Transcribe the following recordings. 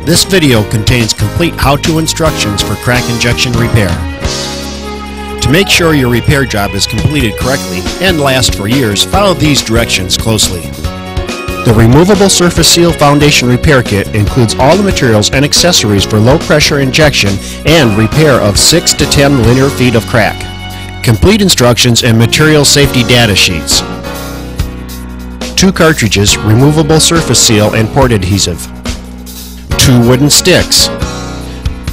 This video contains complete how-to instructions for crack injection repair. To make sure your repair job is completed correctly and lasts for years, follow these directions closely. The Removable Surface Seal Foundation Repair Kit includes all the materials and accessories for low-pressure injection and repair of 6 to 10 linear feet of crack. Complete instructions and material safety data sheets. 2 cartridges, removable surface seal and port adhesive. 2 wooden sticks.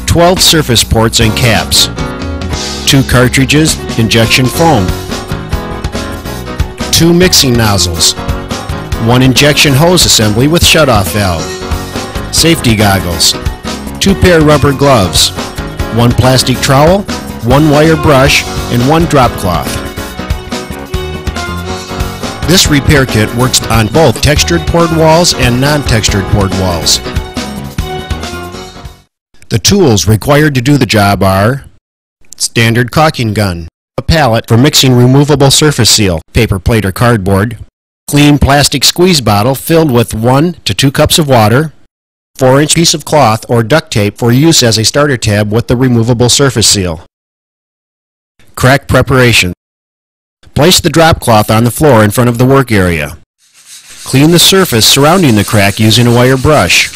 12 surface ports and caps. 2 cartridges, injection foam. 2 mixing nozzles. 1 injection hose assembly with shutoff valve. Safety goggles. 2 pair rubber gloves. 1 plastic trowel, 1 wire brush, and 1 drop cloth. This repair kit works on both textured poured walls and non-textured poured walls. The tools required to do the job are standard caulking gun, a pallet for mixing removable surface seal, paper plate or cardboard, clean plastic squeeze bottle filled with 1 to 2 cups of water, 4-inch piece of cloth or duct tape for use as a starter tab with the removable surface seal. Crack preparation. Place the drop cloth on the floor in front of the work area. Clean the surface surrounding the crack using a wire brush.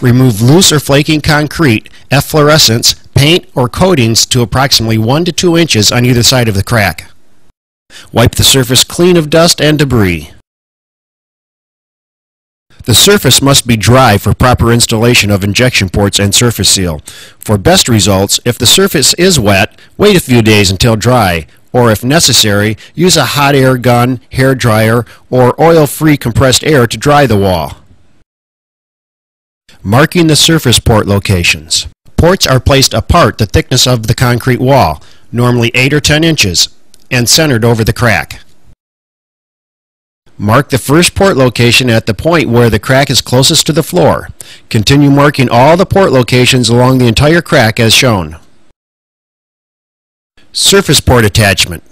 Remove loose or flaking concrete, efflorescence, paint, or coatings to approximately 1 to 2 inches on either side of the crack. Wipe the surface clean of dust and debris. The surface must be dry for proper installation of injection ports and surface seal. For best results, if the surface is wet, wait a few days until dry, or if necessary, use a hot air gun, hair dryer, or oil-free compressed air to dry the wall. Marking the surface port locations. Ports are placed apart the thickness of the concrete wall, normally 8 or 10 inches, and centered over the crack. Mark the first port location at the point where the crack is closest to the floor. Continue marking all the port locations along the entire crack as shown. Surface port attachment.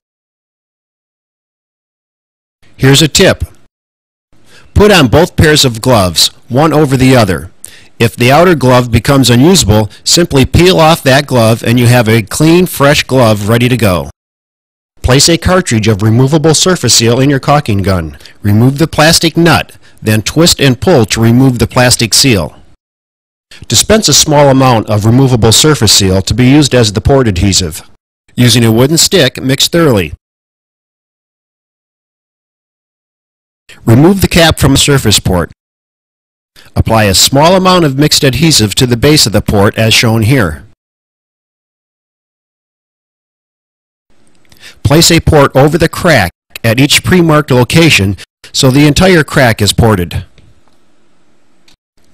Here's a tip. Put on both pairs of gloves, one over the other. If the outer glove becomes unusable, simply peel off that glove and you have a clean, fresh glove ready to go. Place a cartridge of removable surface seal in your caulking gun. Remove the plastic nut, then twist and pull to remove the plastic seal. Dispense a small amount of removable surface seal to be used as the port adhesive. Using a wooden stick, mix thoroughly. Remove the cap from the surface port. Apply a small amount of mixed adhesive to the base of the port as shown here. Place a port over the crack at each pre-marked location so the entire crack is ported.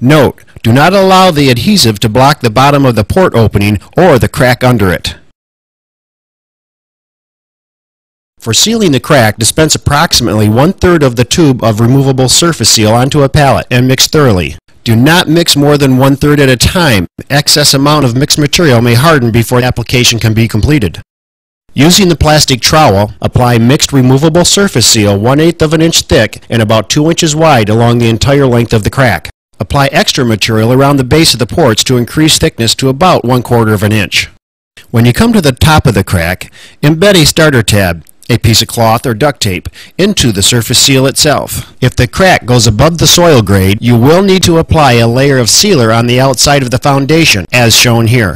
Note, do not allow the adhesive to block the bottom of the port opening or the crack under it. For sealing the crack, dispense approximately 1/3 of the tube of removable surface seal onto a pallet and mix thoroughly. Do not mix more than 1/3 at a time. Excess amount of mixed material may harden before application can be completed. Using the plastic trowel, apply mixed removable surface seal 1/8 of an inch thick and about 2 inches wide along the entire length of the crack. Apply extra material around the base of the ports to increase thickness to about 1/4 of an inch. When you come to the top of the crack, embed a starter tab, a piece of cloth or duct tape, into the surface seal itself. If the crack goes above the soil grade, you will need to apply a layer of sealer on the outside of the foundation, as shown here.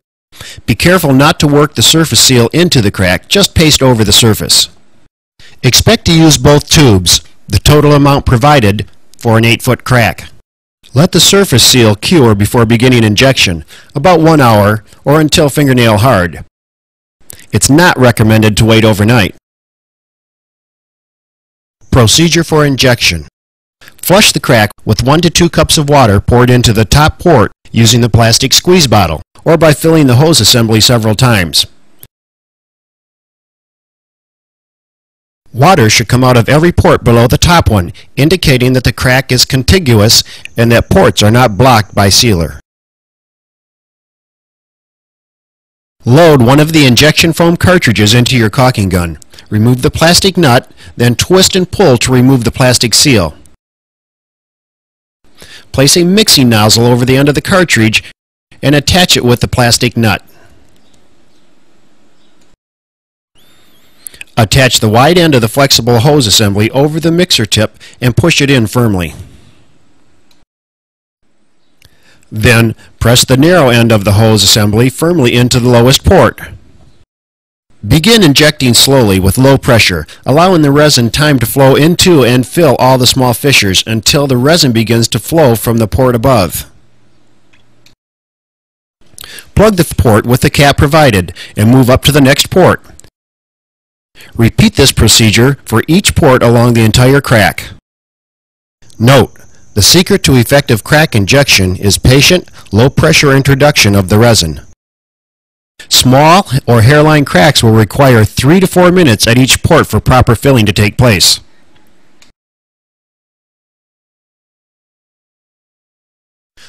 Be careful not to work the surface seal into the crack, just paste over the surface. Expect to use both tubes, the total amount provided, for an 8-foot crack. Let the surface seal cure before beginning injection, about 1 hour or until fingernail hard. It's not recommended to wait overnight. Procedure for injection. Flush the crack with 1 to 2 cups of water poured into the top port using the plastic squeeze bottle, or by filling the hose assembly several times. Water should come out of every port below the top one, indicating that the crack is contiguous and that ports are not blocked by sealer. Load one of the injection foam cartridges into your caulking gun. Remove the plastic nut, then twist and pull to remove the plastic seal. Place a mixing nozzle over the end of the cartridge and attach it with the plastic nut. Attach the wide end of the flexible hose assembly over the mixer tip and push it in firmly. Then press the narrow end of the hose assembly firmly into the lowest port. Begin injecting slowly with low pressure, allowing the resin time to flow into and fill all the small fissures until the resin begins to flow from the port above. Plug the port with the cap provided and move up to the next port. Repeat this procedure for each port along the entire crack. Note: the secret to effective crack injection is patient, low-pressure introduction of the resin. Small or hairline cracks will require 3 to 4 minutes at each port for proper filling to take place.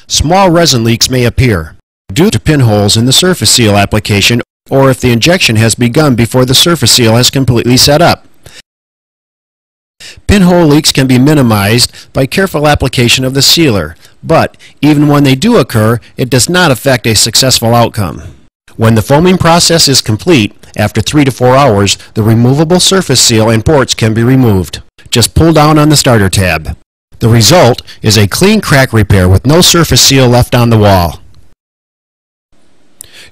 Small resin leaks may appear due to pinholes in the surface seal application or if the injection has begun before the surface seal has completely set up. Pinhole leaks can be minimized by careful application of the sealer, but even when they do occur, it does not affect a successful outcome. When the foaming process is complete, after 3 to 4 hours, the removable surface seal and ports can be removed. Just pull down on the starter tab. The result is a clean crack repair with no surface seal left on the wall.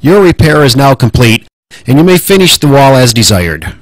Your repair is now complete, and you may finish the wall as desired.